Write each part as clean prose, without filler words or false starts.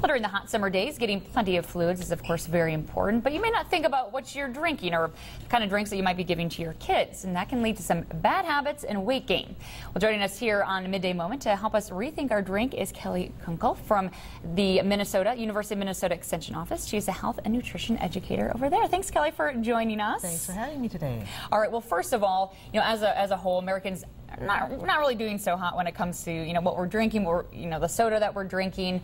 Well, during the hot summer days, getting plenty of fluids is, of course, very important, but you may not think about what you're drinking or the kind of drinks that you might be giving to your kids, and that can lead to some bad habits and weight gain. Well, joining us here on Midday Moment to help us rethink our drink is Kelly Kunkel from the University of Minnesota Extension Office. She's a health and nutrition educator over there. Thanks, Kelly, for joining us. Thanks for having me today. All right, well, first of all, as a whole, Americans are not really doing so hot when it comes to, what we're drinking, the soda that we're drinking.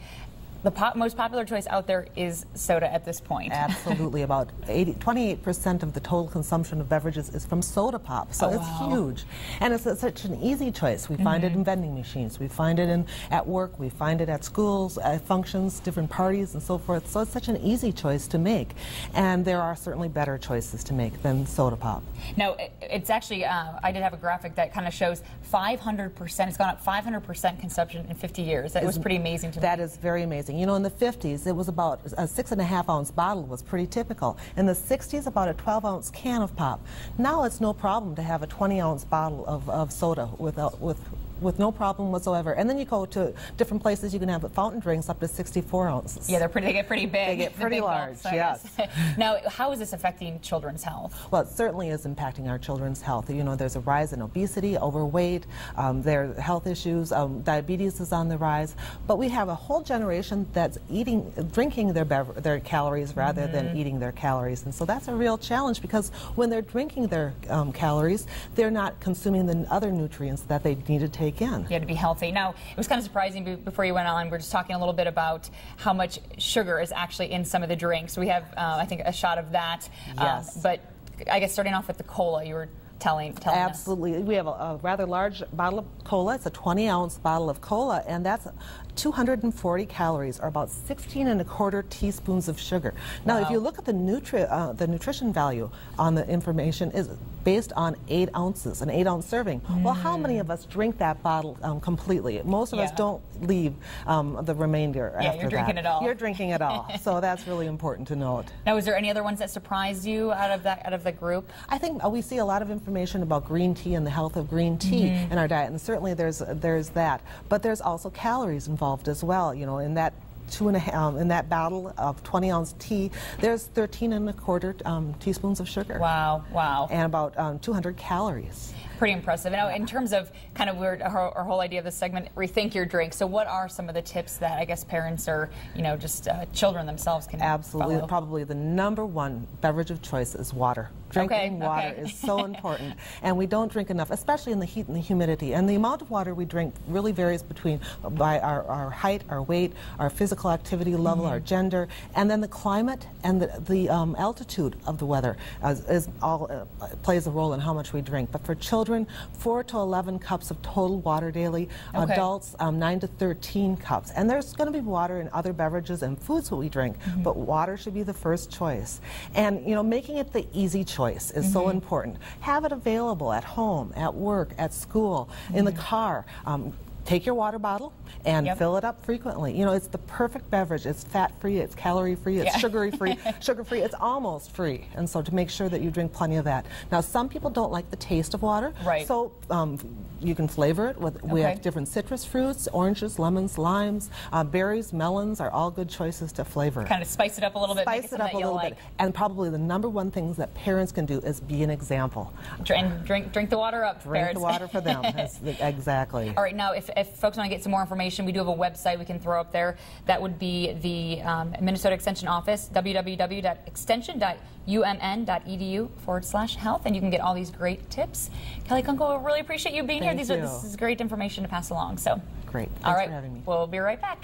The most popular choice out there is soda at this point. Absolutely. About 28% of the total consumption of beverages is from soda pop. So it's huge. And it's such an easy choice. We find it in vending machines. We find it at work. We find it at schools, at functions, different parties, and so forth. So it's such an easy choice to make. And there are certainly better choices to make than soda pop. Now, it's actually, I did have a graphic that kind of shows 500%. It's gone up 500% consumption in 50 years. That was pretty amazing to me. That is very amazing. In the 50s, it was about a 6.5-ounce bottle was pretty typical. In the 60s, about a 12-ounce can of pop. Now it's no problem to have a 20-ounce bottle of soda with no problem whatsoever. And then you go to different places, you can have fountain drinks up to 64 ounces. Yeah, they get pretty big. They get pretty large, yes. Now, how is this affecting children's health? Well, it certainly is impacting our children's health. There's a rise in obesity, overweight, there are health issues, diabetes is on the rise. But we have a whole generation that's drinking their calories rather than eating their calories. And so that's a real challenge, because when they're drinking their calories, they're not consuming the other nutrients that they need to take in. You had to be healthy. Now, it was kind of surprising before you went on. We were just talking a little bit about how much sugar is actually in some of the drinks. We have, I think, a shot of that. Yes. But I guess starting off with the cola, you were telling Absolutely. us. We have a rather large bottle of cola. It's a 20-ounce bottle of cola, and that's 240 calories, or about 16¼ teaspoons of sugar. Now, if you look at the nutrition value on the information, is based on 8 ounces, an 8-ounce serving. Well, how many of us drink that bottle completely? Most of us don't leave the remainder after that. You're drinking it all. You're drinking it all. So that's really important to note. Now, is there any other ones that surprised you out of the group? I think we see a lot of information about green tea and the health of green tea in our diet, and certainly there's that. But there's also calories involved as well. In that in that bottle of 20-ounce tea, there's 13¼ teaspoons of sugar. Wow, wow. And about 200 calories. Pretty impressive. Now, in terms of kind of our whole idea of this segment, rethink your drink. So what are some of the tips that I guess parents or, just children themselves can Absolutely. follow? Probably the /1 beverage of choice is water. Drinking water is so important, and we don't drink enough, especially in the heat and the humidity. And the amount of water we drink really varies by our height, our weight, our physical activity level, our gender, and then the climate and the altitude of the weather plays a role in how much we drink. But for children, 4 to 11 cups of total water daily. Adults, 9 to 13 cups. And there's going to be water in other beverages and foods that we drink, but water should be the first choice. And making it the easy choice is so important. Have it available at home, at work, at school, in the car. Take your water bottle and fill it up frequently. It's the perfect beverage. It's fat-free, it's calorie-free, it's sugary-free, sugar-free. It's almost free. And so to make sure that you drink plenty of that. Now, some people don't like the taste of water. Right. So you can flavor it with, we have different citrus fruits, oranges, lemons, limes, berries, melons are all good choices to flavor. Kind of spice it up a little bit. Spice it up a little bit. And probably the #1 things that parents can do is be an example. And drink the water up, Drink parents. the water for them. Exactly. All right, now if folks want to get some more information, we do have a website we can throw up there. That would be the Minnesota Extension Office, www.extension.umn.edu/health, and you can get all these great tips. Kelly Kunkel, we really appreciate you being here. This is great information to pass along. So great. Thanks for having me. We'll be right back.